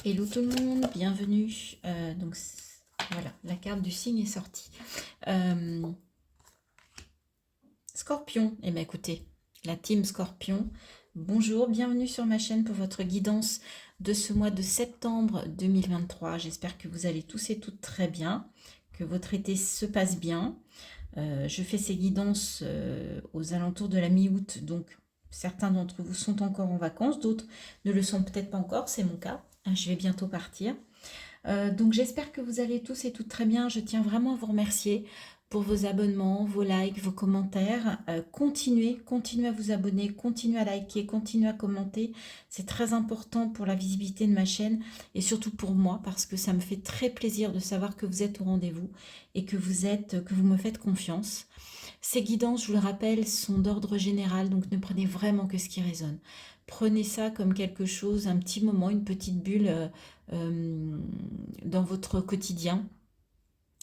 Hello tout le monde, bienvenue. Voilà, la carte du signe est sortie. Scorpion, eh bien écoutez, la team Scorpion, bonjour, bienvenue sur ma chaîne pour votre guidance de ce mois de septembre 2023. J'espère que vous allez tous et toutes très bien, que votre été se passe bien. Je fais ces guidances aux alentours de la mi-août, donc certains d'entre vous sont encore en vacances, d'autres ne le sont peut-être pas encore, c'est mon cas. Je vais bientôt partir. Donc j'espère que vous allez tous et toutes très bien. Je tiens vraiment à vous remercier pour vos abonnements, vos likes, vos commentaires. Continuez à vous abonner, continuez à liker, continuez à commenter. C'est très important pour la visibilité de ma chaîne et surtout pour moi parce que ça me fait très plaisir de savoir que vous êtes au rendez-vous et que vous me faites confiance. Ces guidances, je vous le rappelle, sont d'ordre général, donc ne prenez vraiment que ce qui résonne. Prenez ça comme quelque chose, un petit moment, une petite bulle dans votre quotidien.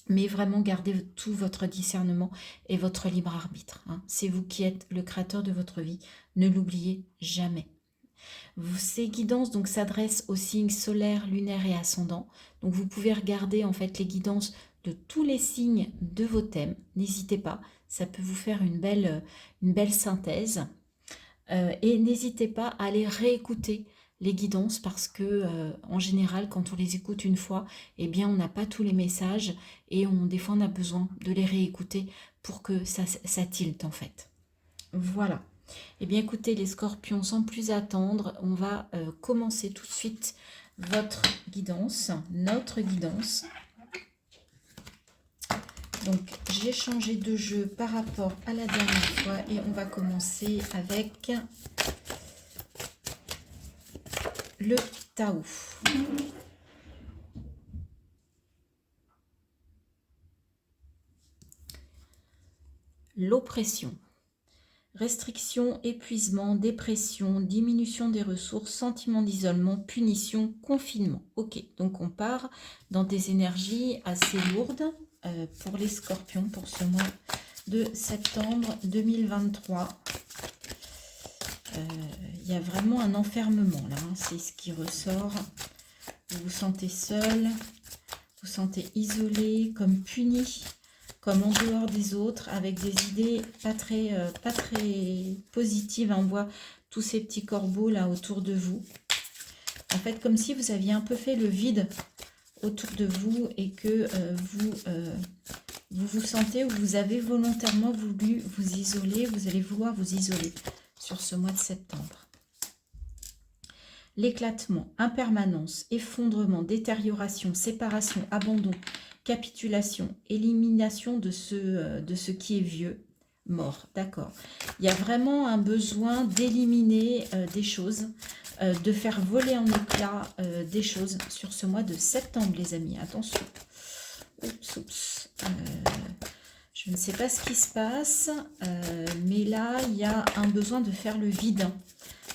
Mais vraiment, gardez tout votre discernement et votre libre arbitre. Hein. C'est vous qui êtes le créateur de votre vie. Ne l'oubliez jamais. Ces guidances donc s'adressent aux signes solaires, lunaires et ascendants. Donc vous pouvez regarder en fait les guidances de tous les signes de vos thèmes. N'hésitez pas, ça peut vous faire une belle synthèse. Et n'hésitez pas à aller réécouter les guidances parce que en général quand on les écoute une fois, eh bien on n'a pas tous les messages et des fois on a besoin de les réécouter pour que ça tilte en fait. Voilà. Eh bien écoutez les scorpions, sans plus attendre, on va commencer tout de suite votre guidance, notre guidance. Donc j'ai changé de jeu par rapport à la dernière fois et on va commencer avec le Tao. L'oppression. Restriction, épuisement, dépression, diminution des ressources, sentiment d'isolement, punition, confinement. Ok, donc on part dans des énergies assez lourdes pour les scorpions pour ce mois de septembre 2023. Il y a vraiment un enfermement là, hein, c'est ce qui ressort. Vous vous sentez seul, vous vous sentez isolé, comme puni, comme en dehors des autres, avec des idées pas très positives. On voit tous ces petits corbeaux là autour de vous. En fait, comme si vous aviez un peu fait le vide autour de vous et que vous vous sentez ou vous avez volontairement voulu vous isoler, vous allez vouloir vous isoler sur ce mois de septembre. L'éclatement, impermanence, effondrement, détérioration, séparation, abandon, capitulation, élimination de ce qui est vieux, mort, d'accord. Il y a vraiment un besoin d'éliminer des choses, de faire voler en éclats des choses sur ce mois de septembre, les amis. Attention. Oups, oups. Je ne sais pas ce qui se passe, mais là, il y a un besoin de faire le vide.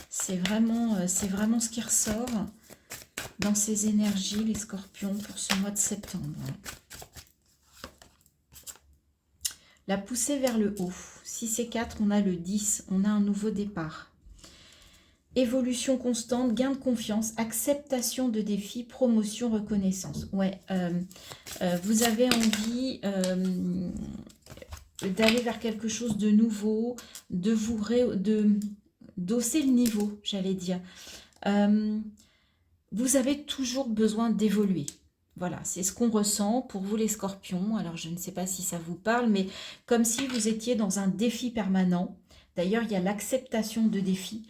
C'est vraiment ce qui ressort dans ces énergies, les scorpions, pour ce mois de septembre. La poussée vers le haut. Si c'est 4, on a le 10, on a un nouveau départ. Évolution constante, gain de confiance, acceptation de défis, promotion, reconnaissance. Ouais, vous avez envie d'aller vers quelque chose de nouveau, d'hausser le niveau, j'allais dire. Vous avez toujours besoin d'évoluer. Voilà, c'est ce qu'on ressent pour vous les scorpions. Alors, je ne sais pas si ça vous parle, mais comme si vous étiez dans un défi permanent. D'ailleurs, il y a l'acceptation de défis.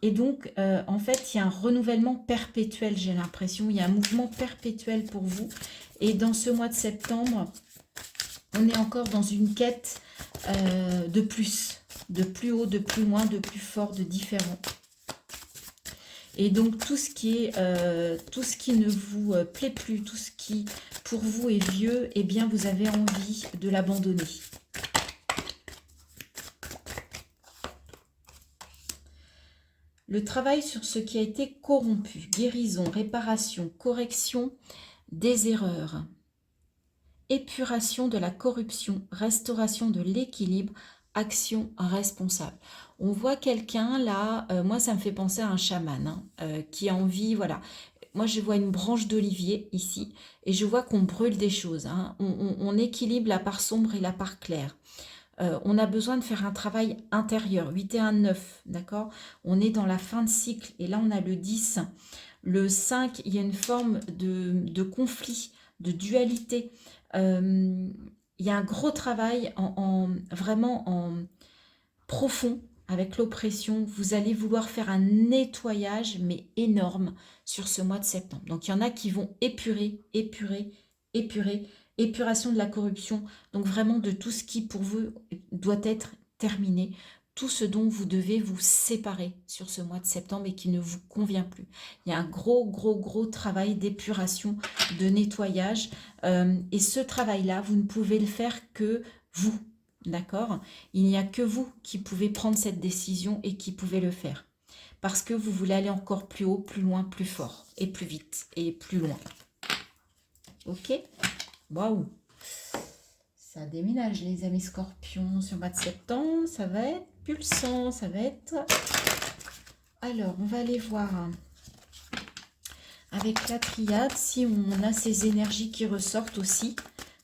Et donc, en fait, il y a un renouvellement perpétuel, j'ai l'impression. Il y a un mouvement perpétuel pour vous. Et dans ce mois de septembre, on est encore dans une quête de plus haut, de plus loin, de plus fort, de différent. Et donc tout ce qui ne vous plaît plus, tout ce qui pour vous est vieux, eh bien vous avez envie de l'abandonner. Le travail sur ce qui a été corrompu, guérison, réparation, correction des erreurs, épuration de la corruption, restauration de l'équilibre, action responsable. On voit quelqu'un là, moi ça me fait penser à un chaman, hein, qui a envie, voilà, moi je vois une branche d'olivier ici, et je vois qu'on brûle des choses, hein. On équilibre la part sombre et la part claire. On a besoin de faire un travail intérieur, 8 et 1, 9, d'accord? On est dans la fin de cycle, et là on a le 10. Le 5, il y a une forme de conflit, de dualité. Il y a un gros travail vraiment en profond avec l'oppression. Vous allez vouloir faire un nettoyage, mais énorme, sur ce mois de septembre. Donc, il y en a qui vont épurer, épuration de la corruption. Donc, vraiment de tout ce qui, pour vous, doit être terminé. Tout ce dont vous devez vous séparer sur ce mois de septembre et qui ne vous convient plus. Il y a un gros travail d'épuration, de nettoyage. Et ce travail-là, vous ne pouvez le faire que vous. D'accord? Il n'y a que vous qui pouvez prendre cette décision et qui pouvez le faire. Parce que vous voulez aller encore plus haut, plus loin, plus fort, et plus vite, et plus loin. Ok? Waouh! Ça déménage, les amis scorpions, sur le mois de septembre. Ça va être pulsant, ça va être... Alors, on va aller voir avec la triade si on a ces énergies qui ressortent aussi.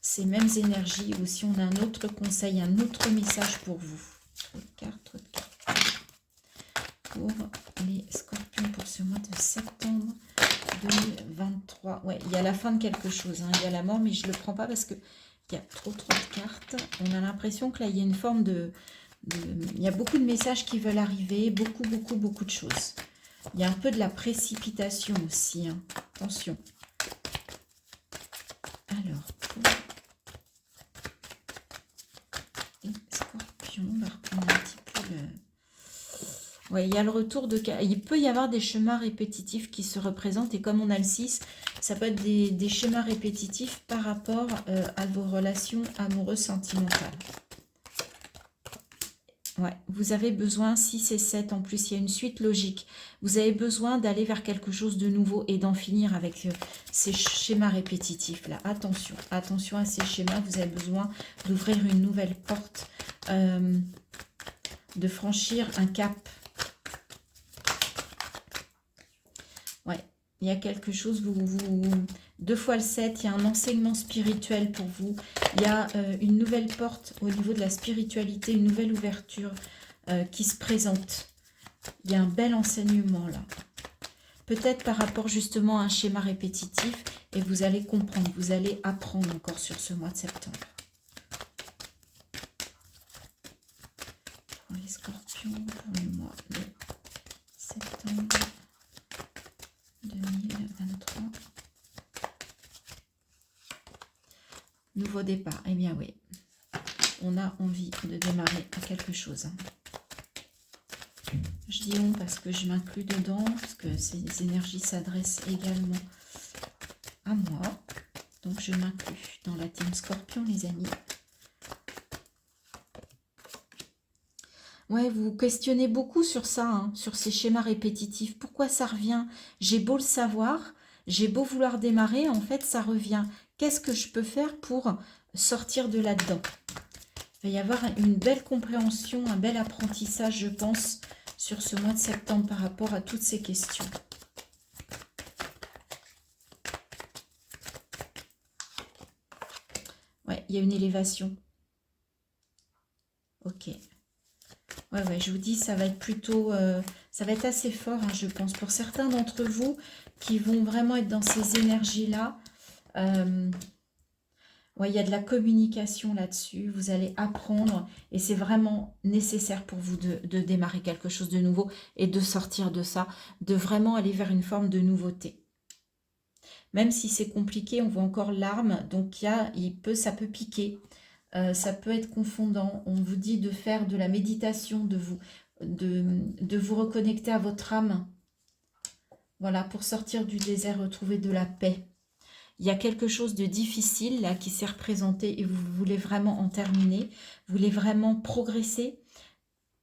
Ces mêmes énergies, ou si on a un autre conseil, un autre message pour vous. Trop de cartes. Pour les scorpions pour ce mois de septembre 2023. Ouais, il y a la fin de quelque chose, hein. Il y a la mort, mais je ne le prends pas parce qu'il y a trop de cartes. On a l'impression que là, il y a une forme il y a beaucoup de messages qui veulent arriver, beaucoup de choses. Il y a un peu de la précipitation aussi, hein. Attention. Alors, pour les scorpions, on va reprendre un petit peu le... Ouais, il y a le retour de... Il peut y avoir des schémas répétitifs qui se représentent. Et comme on a le 6, ça peut être des schémas répétitifs par rapport à vos relations amoureuses sentimentales. Ouais, vous avez besoin, 6 et 7 en plus, il y a une suite logique. Vous avez besoin d'aller vers quelque chose de nouveau et d'en finir avec ces schémas répétitifs-là. Attention, attention à ces schémas. Vous avez besoin d'ouvrir une nouvelle porte, de franchir un cap. Ouais, il y a quelque chose, 2 fois le 7, il y a un enseignement spirituel pour vous. Il y a une nouvelle porte au niveau de la spiritualité, une nouvelle ouverture qui se présente. Il y a un bel enseignement là. Peut-être par rapport justement à un schéma répétitif, et vous allez comprendre, vous allez apprendre encore sur ce mois de septembre. Pour les scorpions, pour le mois de septembre 2023. Nouveau départ. Eh bien oui, on a envie de démarrer à quelque chose. Je dis on parce que je m'inclus dedans, parce que ces énergies s'adressent également à moi. Donc je m'inclus dans la team Scorpion, les amis. Ouais, vous questionnez beaucoup sur ça, hein, sur ces schémas répétitifs. Pourquoi ça revient? J'ai beau le savoir, j'ai beau vouloir démarrer, en fait, ça revient. Qu'est-ce que je peux faire pour sortir de là-dedans? Il va y avoir une belle compréhension, un bel apprentissage, je pense, sur ce mois de septembre par rapport à toutes ces questions. Ouais, il y a une élévation. Ok. Ouais, je vous dis, ça va être plutôt... ça va être assez fort, hein, je pense. Pour certains d'entre vous qui vont vraiment être dans ces énergies-là, ouais, il y a de la communication là-dessus. Vous allez apprendre et c'est vraiment nécessaire pour vous de démarrer quelque chose de nouveau et de sortir de ça, de vraiment aller vers une forme de nouveauté. Même si c'est compliqué, on voit encore l'arme, donc ça peut piquer. Ça peut être confondant. On vous dit de faire de la méditation, de vous reconnecter à votre âme. Voilà, pour sortir du désert, retrouver de la paix. Il y a quelque chose de difficile là qui s'est représenté et vous voulez vraiment en terminer. Vous voulez vraiment progresser,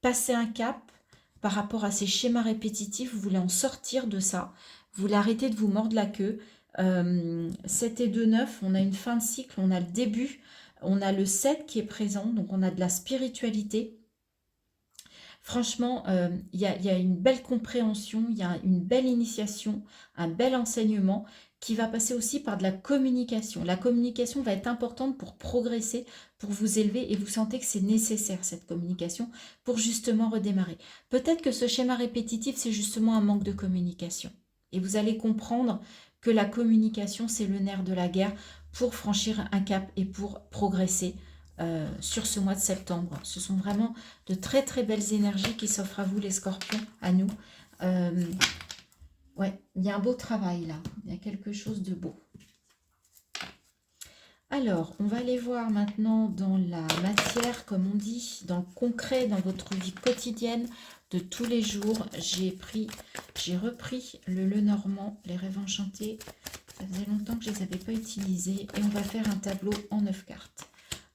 passer un cap par rapport à ces schémas répétitifs. Vous voulez en sortir de ça. Vous voulez arrêter de vous mordre la queue. 7 et 2, 9, on a une fin de cycle, on a le début. On a le 7 qui est présent, donc on a de la spiritualité. Franchement, il y a une belle compréhension, il y a une belle initiation, un bel enseignement qui va passer aussi par de la communication. La communication va être importante pour progresser, pour vous élever et vous sentez que c'est nécessaire cette communication pour justement redémarrer. Peut-être que ce schéma répétitif, c'est justement un manque de communication. Et vous allez comprendre que la communication, c'est le nerf de la guerre pour franchir un cap et pour progresser sur ce mois de septembre. Ce sont vraiment de très très belles énergies qui s'offrent à vous les scorpions, à nous. Ouais, il y a un beau travail là, il y a quelque chose de beau. Alors, on va aller voir maintenant dans la matière, comme on dit, dans le concret, dans votre vie quotidienne de tous les jours. J'ai repris le Lenormand, les rêves enchantés. Ça faisait longtemps que je ne les avais pas utilisés. Et on va faire un tableau en 9 cartes.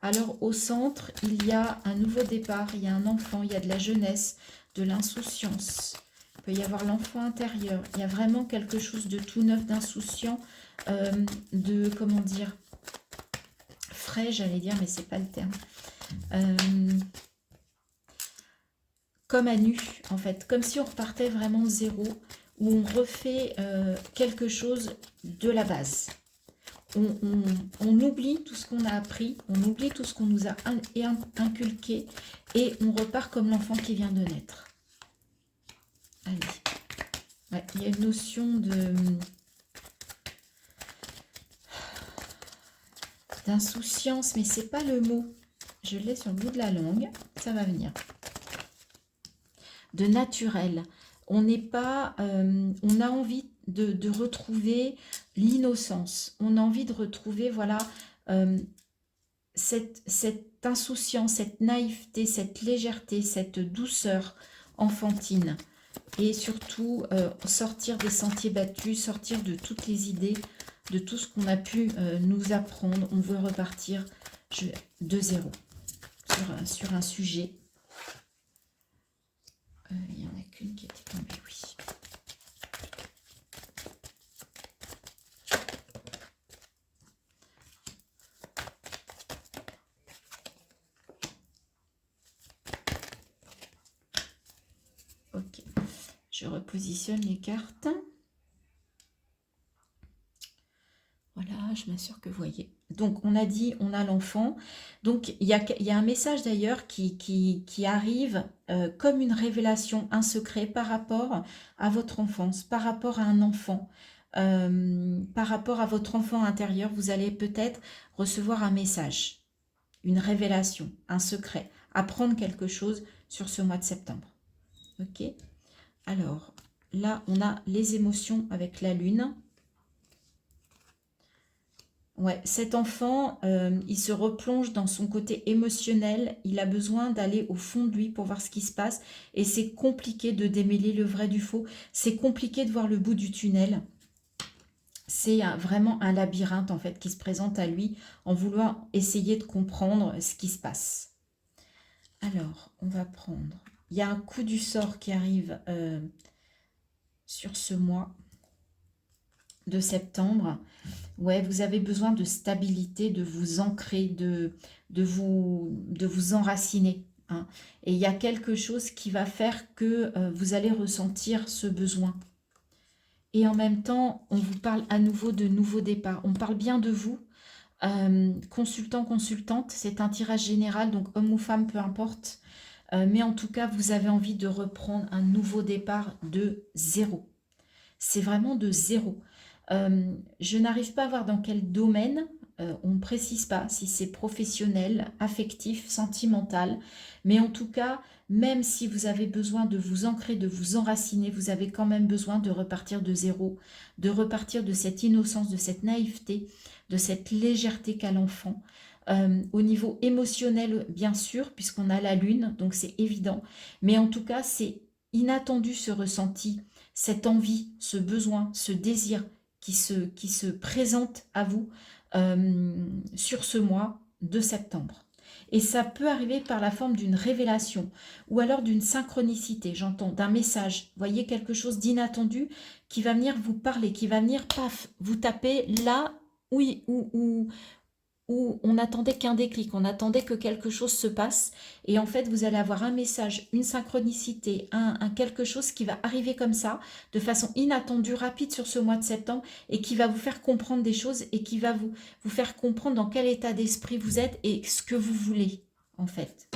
Alors, au centre, il y a un nouveau départ, il y a un enfant, il y a de la jeunesse, de l'insouciance. Il peut y avoir l'enfant intérieur. Il y a vraiment quelque chose de tout neuf, d'insouciant, comment dire, frais, j'allais dire, mais c'est pas le terme. Comme à nu, en fait. Comme si on repartait vraiment de zéro, où on refait quelque chose de la base. On oublie tout ce qu'on a appris, on oublie tout ce qu'on nous a inculqué et on repart comme l'enfant qui vient de naître. Allez. Ouais, il y a une notion d'insouciance, mais c'est pas le mot. Je l'ai sur le bout de la langue, ça va venir. De naturel. On n'est pas, on a envie de retrouver l'innocence. On a envie de retrouver, voilà, cette insouciance, cette naïveté, cette légèreté, cette douceur enfantine. Et surtout, sortir des sentiers battus, sortir de toutes les idées, de tout ce qu'on a pu nous apprendre. On veut repartir de zéro sur un sujet. Il n'y en a qu'une qui était tombée, oui. Ok, je repositionne les cartes. Voilà, je m'assure que vous voyez. Donc, on a dit, on a l'enfant. Donc, il y a un message d'ailleurs qui arrive comme une révélation, un secret par rapport à votre enfance, par rapport à un enfant, par rapport à votre enfant intérieur. Vous allez peut-être recevoir un message, une révélation, un secret, apprendre quelque chose sur ce mois de septembre. Ok? Alors, là, on a les émotions avec la lune. Ouais, cet enfant, il se replonge dans son côté émotionnel. Il a besoin d'aller au fond de lui pour voir ce qui se passe. Et c'est compliqué de démêler le vrai du faux. C'est compliqué de voir le bout du tunnel. C'est vraiment un labyrinthe, en fait, qui se présente à lui en voulant essayer de comprendre ce qui se passe. Alors, on va prendre... Il y a un coup du sort qui arrive sur ce mois de septembre. Ouais, vous avez besoin de stabilité, de vous ancrer, de vous enraciner. Hein. Et il y a quelque chose qui va faire que vous allez ressentir ce besoin. Et en même temps, on vous parle à nouveau de nouveaux départs. On parle bien de vous. Consultant, consultante, c'est un tirage général, donc homme ou femme, peu importe. Mais en tout cas, vous avez envie de reprendre un nouveau départ de zéro. C'est vraiment de zéro. Je n'arrive pas à voir dans quel domaine, on ne précise pas si c'est professionnel, affectif, sentimental, mais en tout cas, même si vous avez besoin de vous ancrer, de vous enraciner, vous avez quand même besoin de repartir de zéro, de repartir de cette innocence, de cette naïveté, de cette légèreté qu'a l'enfant. Au niveau émotionnel, bien sûr, puisqu'on a la lune, donc c'est évident, mais en tout cas, c'est inattendu ce ressenti, cette envie, ce besoin, ce désir, qui se présente à vous sur ce mois de septembre. Et ça peut arriver par la forme d'une révélation ou alors d'une synchronicité, j'entends, d'un message. Vous voyez, quelque chose d'inattendu qui va venir vous parler, qui va venir, paf, vous taper là où où on n'attendait qu'un déclic, on attendait que quelque chose se passe, et en fait vous allez avoir un message, une synchronicité, un quelque chose qui va arriver comme ça, de façon inattendue, rapide sur ce mois de septembre, et qui va vous faire comprendre des choses, et qui va vous faire comprendre dans quel état d'esprit vous êtes, et ce que vous voulez, en fait.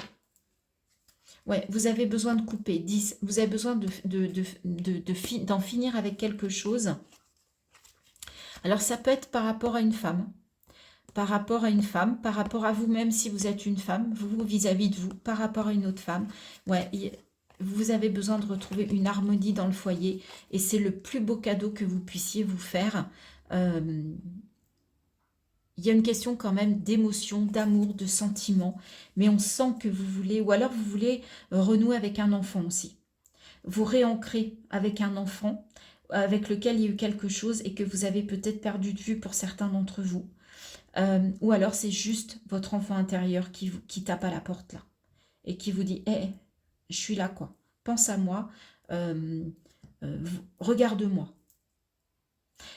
Ouais, vous avez besoin de couper, 10, vous avez besoin d'en finir avec quelque chose. Alors ça peut être par rapport à une femme, par rapport à une femme, par rapport à vous-même si vous êtes une femme, vous vis-à-vis de vous, par rapport à une autre femme. Ouais, vous avez besoin de retrouver une harmonie dans le foyer, et c'est le plus beau cadeau que vous puissiez vous faire. Il y a une question quand même d'émotion, d'amour, de sentiment, mais on sent que vous voulez, ou alors vous voulez renouer avec un enfant aussi. Vous réancrer avec un enfant avec lequel il y a eu quelque chose et que vous avez peut-être perdu de vue pour certains d'entre vous. Ou alors c'est juste votre enfant intérieur qui tape à la porte là et qui vous dit hey, je suis là quoi, pense à moi, regarde-moi.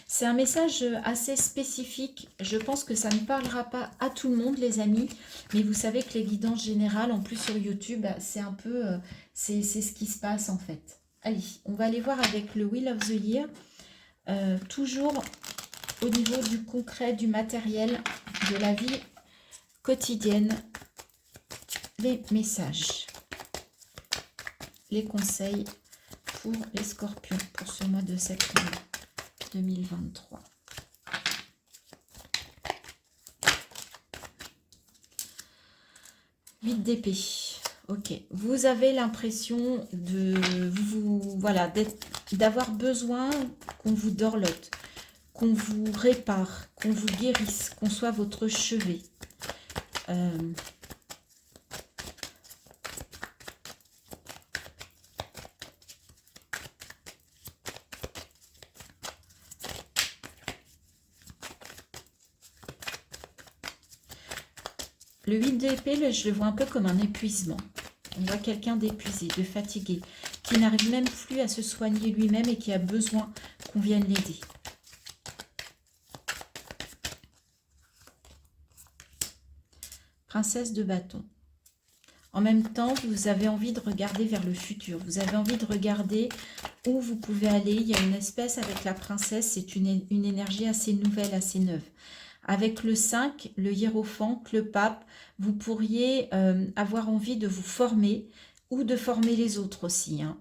C'est un message assez spécifique. Je pense que ça ne parlera pas à tout le monde, les amis. Mais vous savez que les guidances générales, en plus sur YouTube, c'est un peu... c'est ce qui se passe en fait. Allez, on va aller voir avec le Wheel of the Year. Toujours au niveau du concret, du matériel, de la vie quotidienne. Les messages. Les conseils pour les scorpions pour ce mois de septembre 2023. D'épée. Ok. Vous avez l'impression de voilà, d'avoir besoin qu'on vous dorlote, qu'on vous répare, qu'on vous guérisse, qu'on soit votre chevet. Le 8 d'épée, je le vois un peu comme un épuisement. On voit quelqu'un d'épuisé, de fatigué, qui n'arrive même plus à se soigner lui-même et qui a besoin qu'on vienne l'aider. Princesse de bâton. En même temps, vous avez envie de regarder vers le futur. Vous avez envie de regarder où vous pouvez aller. Il y a une espèce avec la princesse, c'est une énergie assez nouvelle, assez neuve. Avec le 5, le hiérophant, le pape, vous pourriez avoir envie de vous former ou de former les autres aussi. Hein.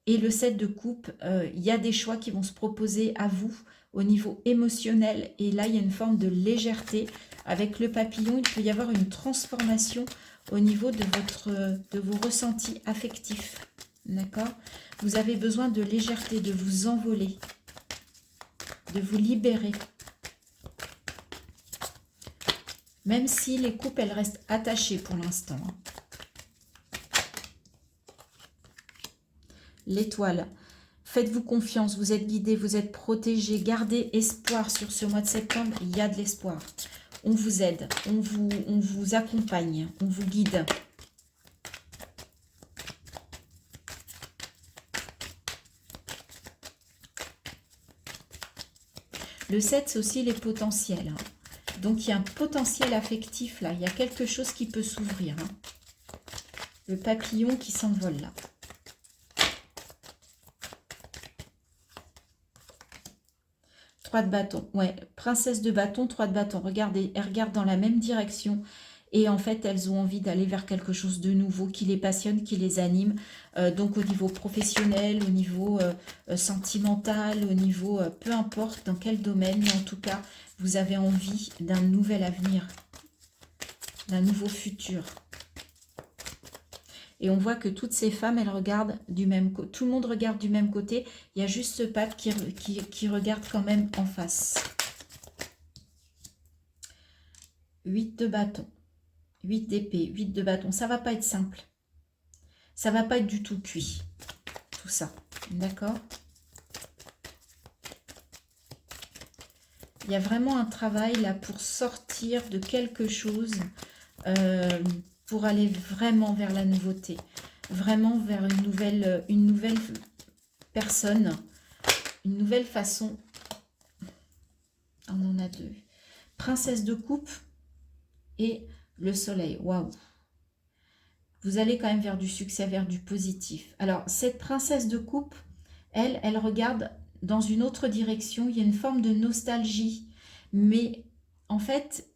Et le 7 de coupe, il y a des choix qui vont se proposer à vous au niveau émotionnel. Et là, il y a une forme de légèreté. Avec le papillon, il peut y avoir une transformation au niveau de vos ressentis affectifs. D'accord? Vous avez besoin de légèreté, de vous envoler, de vous libérer. Même si les coupes, elles restent attachées pour l'instant. L'étoile. Faites-vous confiance, vous êtes guidé, vous êtes protégé. Gardez espoir sur ce mois de septembre, il y a de l'espoir. On vous aide, on vous accompagne, on vous guide. Le 7, c'est aussi les potentiels. Hein. Donc, il y a un potentiel affectif là. Il y a quelque chose qui peut s'ouvrir. Hein. Le papillon qui s'envole là. Trois de bâton. Ouais, princesse de bâton, 3 de bâton. Regardez, elles regardent dans la même direction. Et en fait, elles ont envie d'aller vers quelque chose de nouveau qui les passionne, qui les anime. Donc, au niveau professionnel, au niveau sentimental, au niveau peu importe dans quel domaine. Mais en tout cas, vous avez envie d'un nouvel avenir, d'un nouveau futur. Et on voit que toutes ces femmes, elles regardent du même côté. Tout le monde regarde du même côté. Il y a juste ce pape qui regarde quand même en face. 8 de bâton. 8 d'épée, 8 de bâton. Ça va pas être simple. Ça va pas être du tout cuit. Tout ça. D'accord? Il y a vraiment un travail là pour sortir de quelque chose, pour aller vraiment vers la nouveauté. Vraiment vers une nouvelle personne, une nouvelle façon. On en a deux. Princesse de coupe. et le soleil. Waouh! Vous allez quand même vers du succès, vers du positif. Alors, cette princesse de coupe, elle regarde dans une autre direction. Il y a une forme de nostalgie. Mais en fait,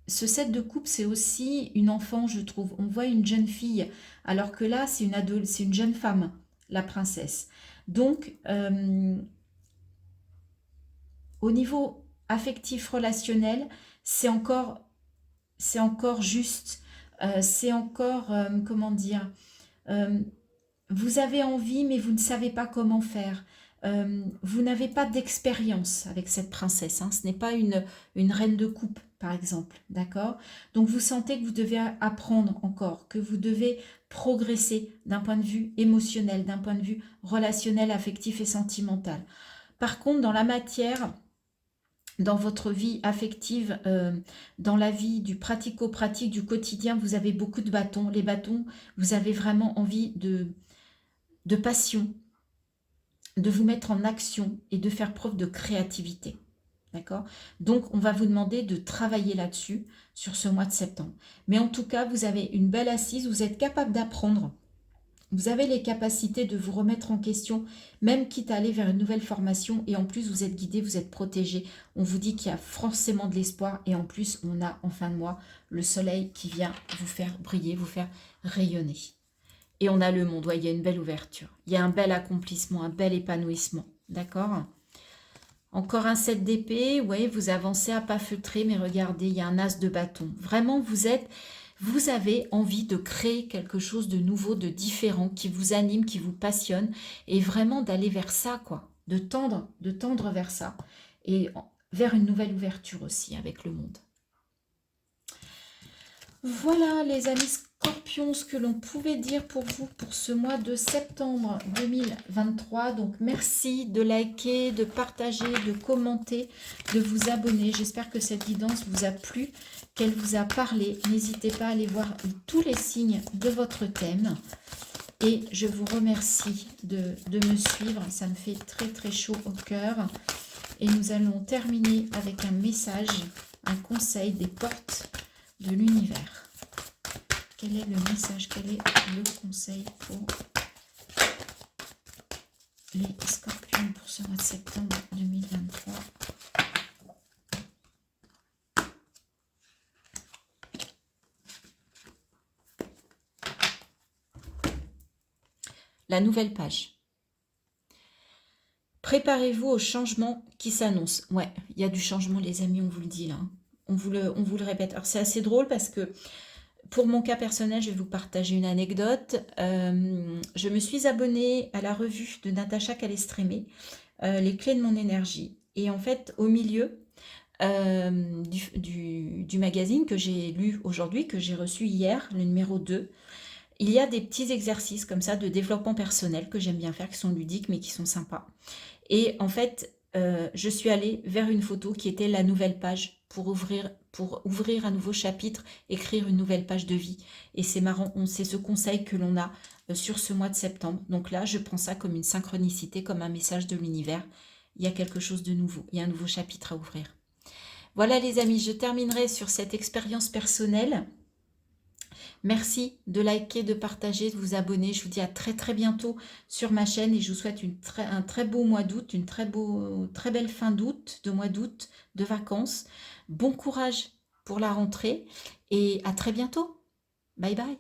ce 7 de coupe, c'est aussi une enfant, je trouve. On voit une jeune fille, alors que là, c'est une jeune femme, la princesse. Donc, au niveau affectif, relationnel, c'est encore juste. C'est encore, comment dire, euh, vous avez envie, mais vous ne savez pas comment faire. Vous n'avez pas d'expérience avec cette princesse. Hein. Ce n'est pas une reine de coupe, par exemple. D'accord? Donc, vous sentez que vous devez apprendre encore, que vous devez progresser d'un point de vue émotionnel, d'un point de vue relationnel, affectif et sentimental. Par contre, dans la matière, dans votre vie affective, dans la vie du pratico-pratique, du quotidien, vous avez beaucoup de bâtons. Les bâtons, vous avez vraiment envie de passion, de vous mettre en action et de faire preuve de créativité. D'accord? Donc, on va vous demander de travailler là-dessus, sur ce mois de septembre. Mais en tout cas, vous avez une belle assise, vous êtes capable d'apprendre. Vous avez les capacités de vous remettre en question, même quitte à aller vers une nouvelle formation. Et en plus, vous êtes guidé, vous êtes protégé. On vous dit qu'il y a forcément de l'espoir. Et en plus, on a en fin de mois le soleil qui vient vous faire briller, vous faire rayonner. Et on a le monde, ouais, il y a une belle ouverture. Il y a un bel accomplissement, un bel épanouissement. D'accord? Encore un 7 d'épée. Oui, vous avancez à pas feutrés, mais regardez, il y a un as de bâton. Vraiment, vous avez envie de créer quelque chose de nouveau, de différent, qui vous anime, qui vous passionne, et vraiment d'aller vers ça, quoi. De tendre vers ça, et vers une nouvelle ouverture aussi avec le monde. Voilà les amis Scorpions, ce que l'on pouvait dire pour vous pour ce mois de septembre 2023. Donc merci de liker, de partager, de commenter, de vous abonner. J'espère que cette guidance vous a plu, qu'elle vous a parlé. N'hésitez pas à aller voir tous les signes de votre thème. Et je vous remercie de me suivre. Ça me fait très très chaud au cœur. Et nous allons terminer avec un message, un conseil des portes de l'univers. Quel est le message, quel est le conseil pour les Scorpions pour ce mois de septembre 2023? La nouvelle page. Préparez-vous au changement qui s'annonce. Ouais, il y a du changement les amis, on vous le dit là. On vous le répète. Alors c'est assez drôle parce que pour mon cas personnel, je vais vous partager une anecdote. Je me suis abonnée à la revue de Natacha Calestrémé, Les clés de mon énergie. Et en fait, au milieu du magazine que j'ai lu aujourd'hui, que j'ai reçu hier, le numéro 2, il y a des petits exercices comme ça de développement personnel que j'aime bien faire, qui sont ludiques mais qui sont sympas. Et en fait, je suis allée vers une photo qui était la nouvelle page pour ouvrir un nouveau chapitre, écrire une nouvelle page de vie. Et c'est marrant, c'est ce conseil que l'on a sur ce mois de septembre. Donc là, je prends ça comme une synchronicité, comme un message de l'univers. Il y a quelque chose de nouveau, il y a un nouveau chapitre à ouvrir. Voilà les amis, je terminerai sur cette expérience personnelle. Merci de liker, de partager, de vous abonner. Je vous dis à très très bientôt sur ma chaîne et je vous souhaite un très beau mois d'août, une très belle fin d'août, de mois d'août, de vacances. Bon courage pour la rentrée et à très bientôt. Bye bye.